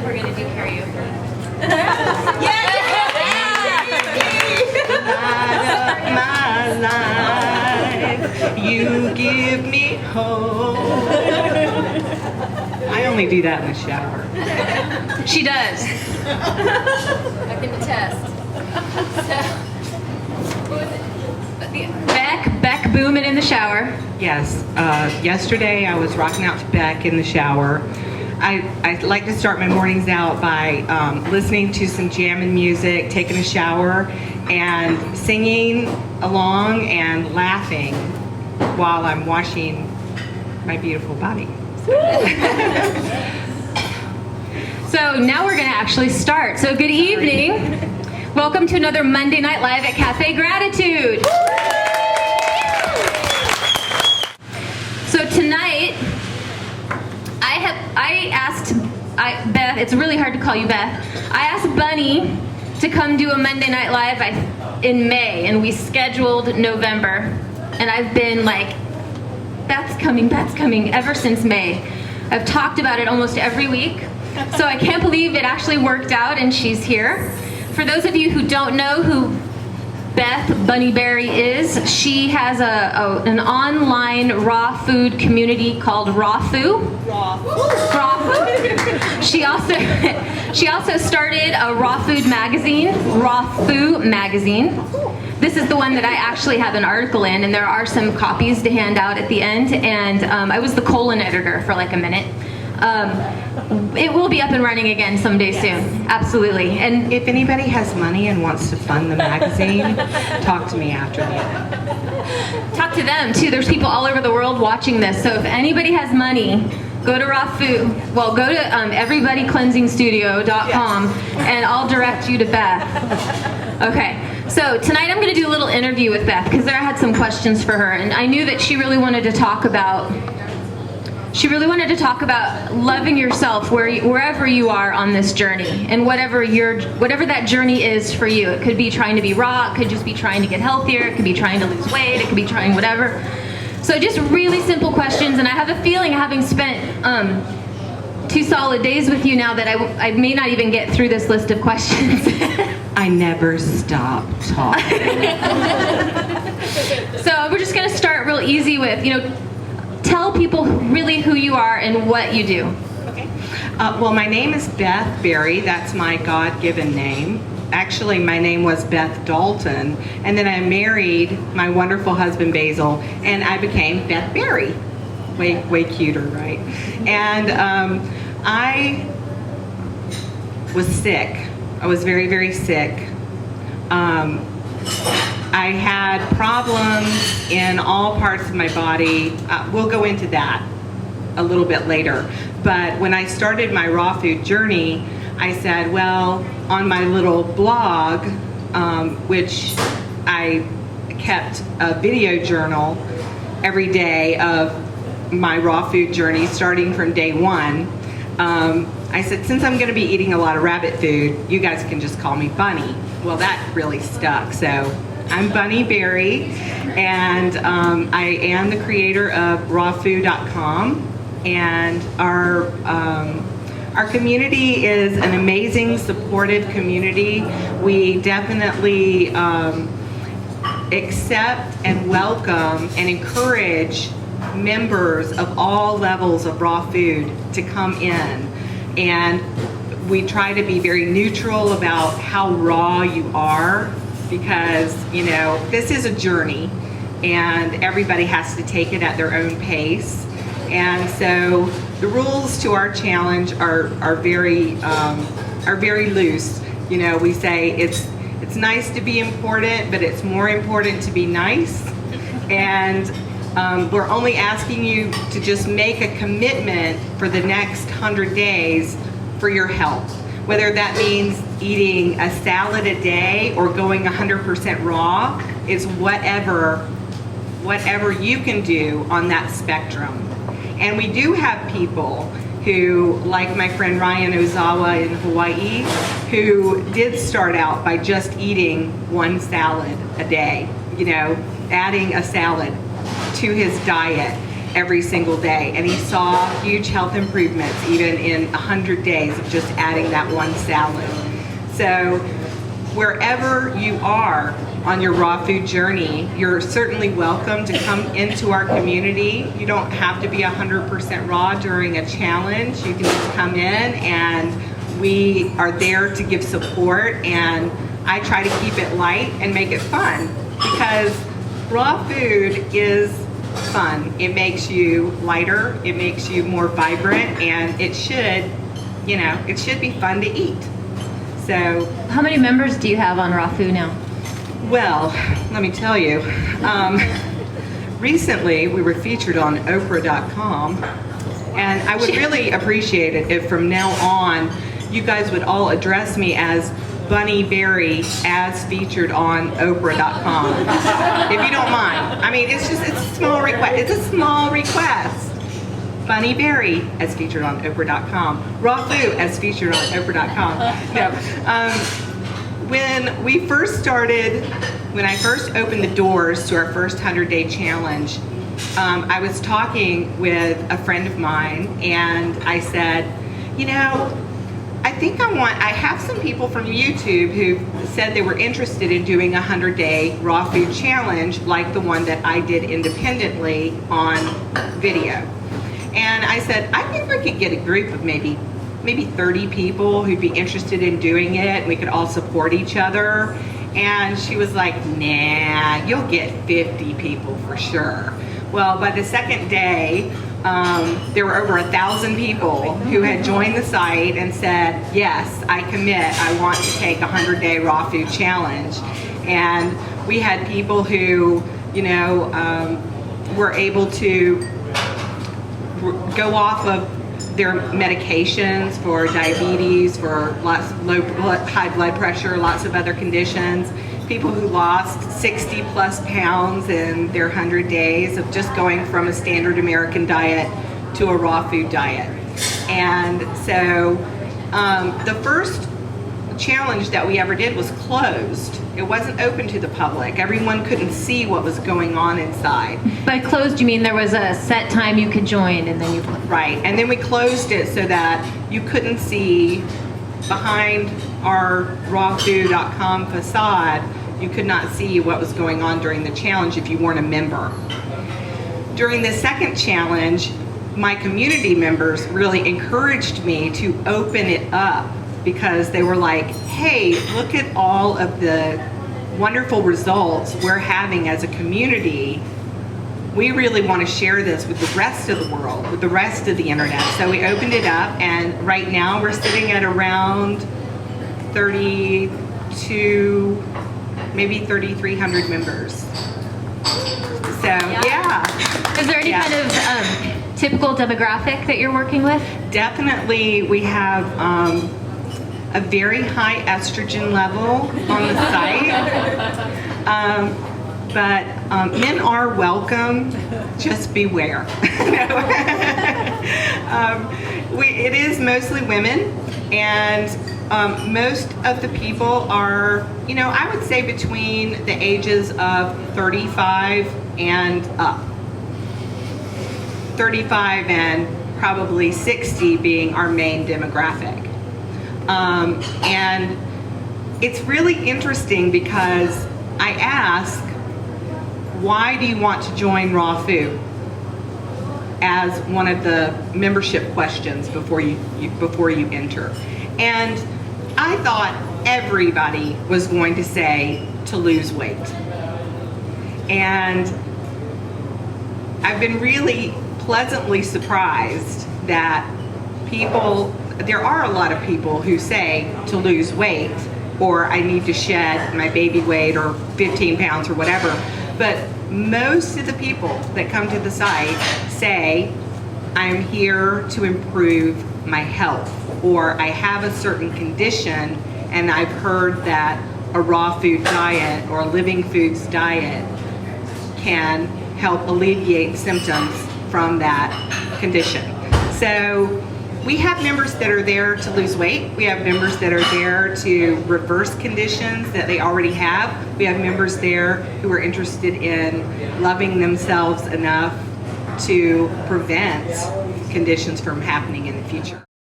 we're going to do karaoke. My life, you give me hope. I only do that in the shower. She does. I can attest. Beck booming in the shower. Yes. Yesterday I was rocking out to Beck in the shower. I like to start my mornings out by listening to some jamming music, taking a shower, and singing along and laughing while I'm washing my beautiful body. So now we're going to actually start. So good evening. Welcome to another Monday Night Live at Cafe Gratitude. So tonight, I asked Beth, it's really hard to call you Beth, I asked Bunny to come do a Monday Night Live in May, and we scheduled November, and I've been like, that's coming ever since May. I've talked about it almost every week, so I can't believe it actually worked out and she's here. For those of you who don't know who Beth Bunny Berry is, she has an online raw food community called Raw Foo. Raw Foo. She also started a raw food magazine, Raw Foo magazine. This is the one that I actually have an article in, and there are some copies to hand out at the end. And I was the colon editor for like a minute. It will be up and running again someday soon. Absolutely. And If anybody has money and wants to fund the magazine, talk to me after the event. talk to them too. There's people all over the world watching this. So if anybody has money, go to Raw Foo. Well, go to everybodycleansingstudio.com and I'll direct you to Beth. Okay. So tonight I'm going to do a little interview with Beth because I had some questions for her, and I knew that she really wanted to talk about loving yourself wherever you are on this journey, and whatever that journey is for you. It could be trying to be raw, it could just be trying to get healthier, it could be trying to lose weight, it could be trying whatever. So just really simple questions, and I have a feeling, having spent 2 solid days with you now, that I may not even get through this list of questions. I never stop talking. So we're just going to start real easy with, tell people really who you are and what you do. Okay. Well, my name is Beth Berry. That's my God-given name. Actually, my name was Beth Dalton, and then I married my wonderful husband Basil, and I became Beth Berry. Way cuter, right? And I was sick. I was very, very sick. I had problems in all parts of my body. We'll go into that a little bit later. But when I started my raw food journey, I said, well, on my little blog, which I kept a video journal every day of my raw food journey, starting from day one, I said, since I'm going to be eating a lot of rabbit food, you guys can just call me Bunny. Well, that really stuck. So I'm Bunny Berry, and I am the creator of rawfood.com, and our community is an amazing, supportive community. We definitely accept and welcome and encourage members of all levels of raw food to come in, and we try to be very neutral about how raw you are, because this is a journey and everybody has to take it at their own pace. And so the rules to our challenge are very loose. We say it's nice to be important, but it's more important to be nice. And we're only asking you to just make a commitment for the next 100 days for your health. Whether that means eating a salad a day or going 100% raw, is whatever you can do on that spectrum. And we do have people who, like my friend Ryan Ozawa in Hawaii, who did start out by just eating one salad a day, adding a salad to his diet. every single day, and he saw huge health improvements even in 100 days of just adding that one salad. So wherever you are on your raw food journey, you're certainly welcome to come into our community. You don't have to be 100% raw during a challenge. You can just come in, and we are there to give support, and I try to keep it light and make it fun, because raw food is fun. It makes you lighter, it makes you more vibrant, and it should be fun to eat. So, How many members do you have on Raw Food now? well, let me tell you, recently we were featured on Oprah.com, and I would really appreciate it if from now on you guys would all address me as Bunny Berry, as featured on Oprah.com, if you don't mind. I mean, it's a small request. It's a small request. Bunny Berry, as featured on Oprah.com. Raw Food, as featured on Oprah.com. No. When I first opened the doors to our first 100-day challenge, I was talking with a friend of mine, and I said, I have some people from YouTube who said they were interested in doing a 100-day raw food challenge like the one that I did independently on video. And I said, I think we could get a group of maybe 30 people who'd be interested in doing it, and we could all support each other. And she was like, nah, you'll get 50 people for sure. Well, by the second day, there were over 1,000 people who had joined the site and said, yes, I commit, I want to take a 100-day raw food challenge. And we had people who, were able to go off of their medications for diabetes, for high blood pressure, lots of other conditions. People who lost 60 plus pounds in their 100 days of just going from a standard American diet to a raw food diet. And so the first challenge that we ever did was closed. It wasn't open to the public. Everyone couldn't see what was going on inside. By closed, you mean there was a set time you could join, and then you closed? Right, and then we closed it so that you couldn't see behind our rawfood.com facade. You could not see what was going on during the challenge if you weren't a member. During the second challenge, my community members really encouraged me to open it up, because they were like, hey, look at all of the wonderful results we're having as a community. We really want to share this with the rest of the world, with the rest of the internet. So we opened it up, and right now we're sitting at around 32, maybe 3,300 members. So, yeah. Is there any kind of typical demographic that you're working with? Definitely, we have a very high estrogen level on the site. But men are welcome, just beware. It is mostly women, and most of the people are, I would say between the ages of 35 and up. 35 and probably 60 being our main demographic. And it's really interesting because I ask, why do you want to join Raw Food, as one of the membership questions before you enter. And I thought everybody was going to say to lose weight. And I've been really pleasantly surprised that there are a lot of people who say to lose weight, or I need to shed my baby weight or 15 pounds or whatever. But most of the people that come to the site say, I'm here to improve my health, or I have a certain condition and I've heard that a raw food diet or a living foods diet can help alleviate symptoms from that condition. So we have members that are there to lose weight. We have members that are there to reverse conditions that they already have. We have members there who are interested in loving themselves enough to prevent conditions from happening in the future.